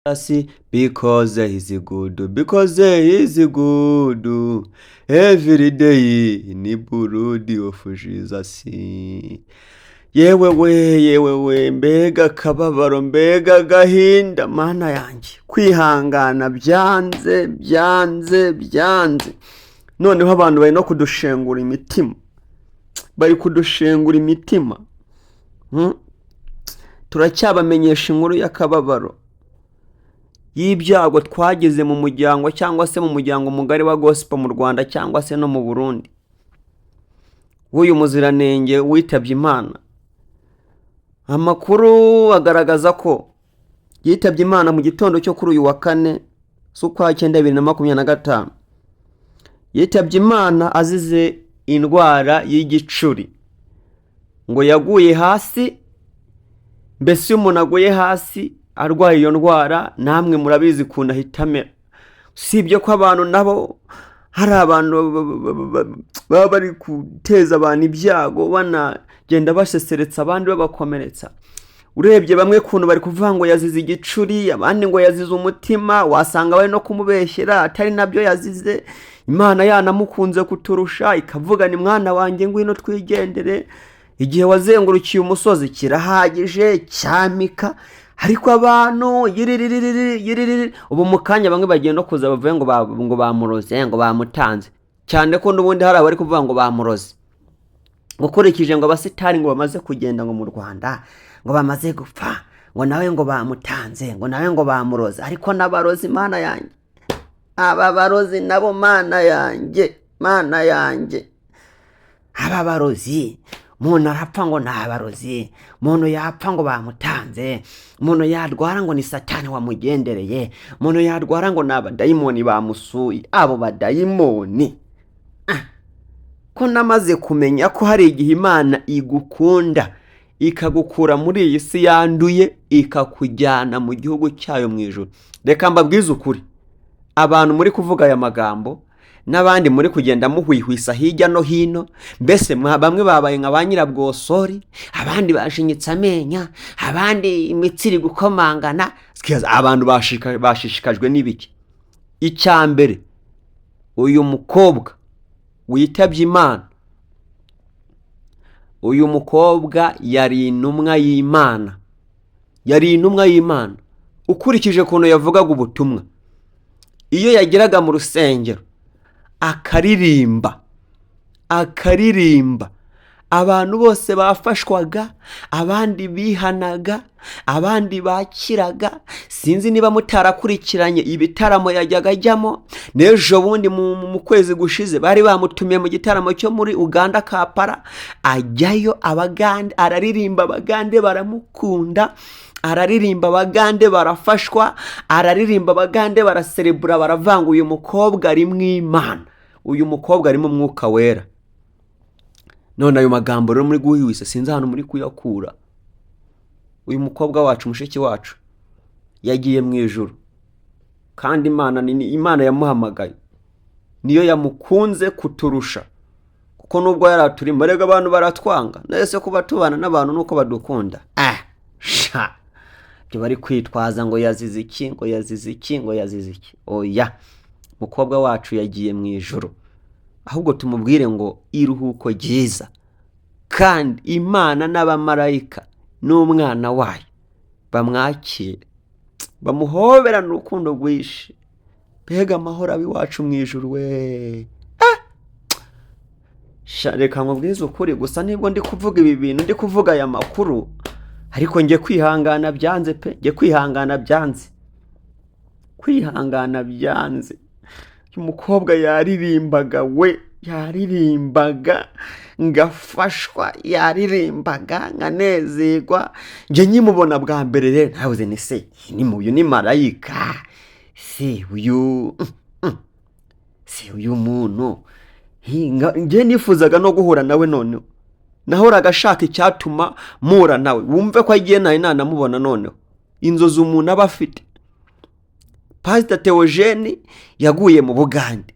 Because he is good, because he is good. Every day ni burudi of Jesus. Yewe mbega kababaro, mbega gahinda, mana yanjye, kwihangana byanze. Noneho abantu bari no kudushengura imitima, turacyabamenyesha inkuru y'akababaro y'ibyago twageze mu muryango cyangwa se mu muryango mugari wa gospel mu Rwanda cyangwa se no mu Burundi. W'uyu muziranenge witabye Imana, amakuru agaragaza ko yitabye Imana mu gitondo cyo kuri uyu wa 4 z'ukwa 9 2025. Yitabye Imana azize indwara y'igicuri, ngo yaguye hasi. Mbese umuntu aguye hasi arwaye iyo ndwara, namwe murabizi kuntu ahitamera. Sibye ko abantu nabo hari abantu baba bari guteza abantu ibyago, banagenda baseseretsa abandi babakomeretsa. Urebye bamwe kuntu bari kuvuga ngo yazize igicuri, abandi ngo yazize umutima, wasanga bari no kumubeshyera atari nabyo yazize. Imana yanamukunze kuturusha ikavuga ni mwana wanjye ngwino twigendere, igihe wazengurukiye umusozi kirahagije cyamika. Ariko abantu yiririri ubu mukanya bamwe bagiye no kuza bavuye ngo bamuroze, ngo bamutanze, cyane ko n'ubundi hari abari kuvuga ngo bamuroze. Gukurikije ngo abasitari ngo bamaze kugenda ngo mu Rwanda ngo bamaze gupfa, ngo nawe ngo bamutanze, ngo nawe ngo bamuroze. Ariko n'abarozi mana yanjye, aba barozi nabo mana yanjye, aba barozi, muntu arapfa ngo n'abarozi, muntu yapfa ngo bamutanze, muntu yarwara ngo ni Satani wamugendereye, muntu yarwara ngo n'abadayimoni bamusuye. Abo badayimoni ko namaze kumenya ko hari igihe Imana igukunda ikagukura muri iyi si yanduye ikakujyana mu gihugu cyayo mu ijuru. Reka mbabwize ukuri, abantu muri kuvuga aya magambo n'abandi muri kugenda muhwihwisa hirya no hino, mbese bamwe babaye nka ba nyirabwosori, abandi bashinyitse amenya, abandi imitsiri gukomangana. Abantu bashishikajwe n'ibiki? Icyambere, uyu mukobwa witabye Imana, uyu mukobwa yari intumwa y'Imana. Ukurikije kuntu yavugaga ubutumwa, iyo yageraga mu rusengero akaririmba, abantu bose bafashwaga, abandi bihanaga, abandi bakiraga. Sinzi niba mutarakurikiranye ibitaramo yajyaga ajyamo. N'ejo bundi mu kwezi gushize bari bamutumiye mu gitaramo cyo muri Uganda Kampala, ajyayo abagande araririmba, abagande baramukunda, araririmba abagande barafashwa, araririmba abagande baraserebura, baravanga uyu mukobwa ari mu Imana, uyu mukobwa ari mu Mwuka Wera. None ayo magambo rero muri guhwihwisa sinzi hano muri kuyakura. Uyu mukobwa wacu, mushiki wacu, yagiye mu ijuru, kandi Imana yamuhamagaye, niyo yamukunze kuturusha, kuko nubwo yaraturi mbarega abantu baratwanga. Nese kuba tubana n'abantu nuko badukunda. Byo bari kwitwaza ngo yazize iki. Oya, mukobwa wacu yagiye mu ijuru, ahubwo tumubwire ngo iruhuko ryiza, kandi Imana n'abamarayika n'umwana wayo bamwakire, bamuhoberana urukundo rwinshi. Mbega amahoro abi wacu mu ijuru we. Reka nkubwize ukuri, gusa nibwo ndi kuvuga ibi bintu, ndi kuvuga aya makuru, ariko ngiye kwihangana byanze pe, kwihangana byanze. Umukobwa yaririmbaga ngafashwa, yaririmbaga nkanezerwa. Nje nkimubona bwa mbere rero navuze ni se uyu ni marayika, uyu muntu. Nje nifuzaga no guhura nawe, noneho nahoraga ashaka icyatuma mura nawe. Wumve ko agiye nanamubona noneho inzozi umuntu aba afite. Pastor Theogene yaguye mu Bugande,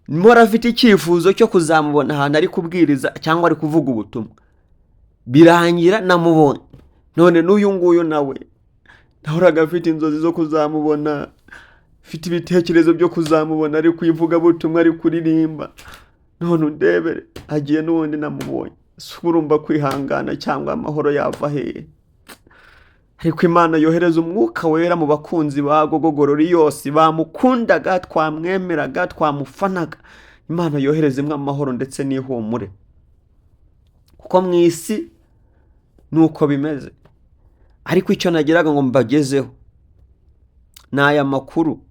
mpora afite icyifuzo cyo kuzamubona ahantu ari kubwiriza cyangwa ari kuvuga ubutumwa. Birangira namubonye, none n'uyu nguyu nawe nahoraga afite inzozi zo kuzamubona, mfite ibitekerezo byo kuzamubona ari kuyivuga butumwa, ari kuririmba, none undebere agiye n'ubundi namubonye. Urumva kwihangana cyangwa amahoro yava hehe? Ariko Imana yohereza umwuka wera mu bakunzi ba Gogorori yose bamukundaga, twamwemeraga, twamufanaga. Imana yoherezemo amahoro ndetse n'ihumure, kuko mu isi nuko bimeze. Ariko icyo nagiraga ngo mbagezeho ni aya makuru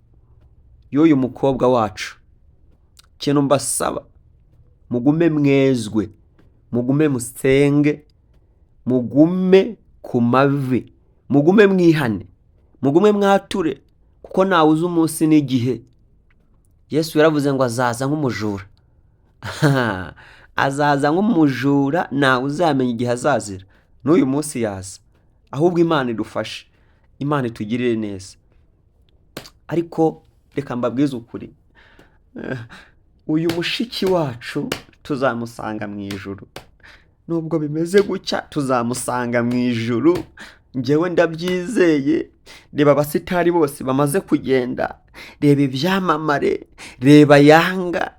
y'uyu mukobwa wacu. Ikintu mbasaba, mugume mwezwe, mugume musenge, mugume ku mavi, mugume mwihane, mugume mwature, kuko ntawe uzi umunsi n'igihe. Yesu yaravuze ngo azaza nk'umujura. Azaza nk'umujura, ntawe uzamenya igihe azazira. N'uyu munsi yaza. Ahubwo Imana idufashe, Imana itugirire neza. Ariko reka mbabwize ukuri, uyu mushiki wacu tuzamusanga mu ijuru. Nubwo bimeze gutya, tuzamusanga mu ijuru. Njyewe ndabyizeye. Reba abasitari bose bamaze kugenda, reba ibyamamare, reba Yanga,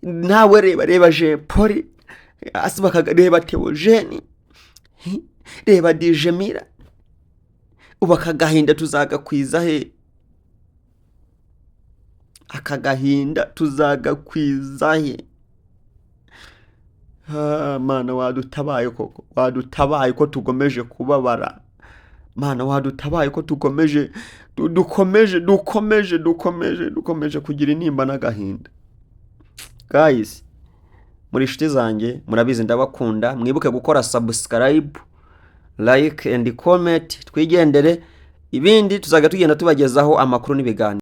nawe reba Jean Paul, reba Theogene, reba DJ Mira. Ubu aka gahinda tuzagakwiza he? Aka gahinda tuzagakwiza he? Mana wadutabaye koko, wadutabaye ko tugomeje kubabara. Mana wadutabaye ko dukomeje kugira intimba n'agahinda. Guys, muri inshuti zanjye murabizi ndabakunda. Mwibuke gukora subscribe, like and comment. Twigendere, ibindi tuzaga tugenda tubagezaho amakuru n'ibiganiro.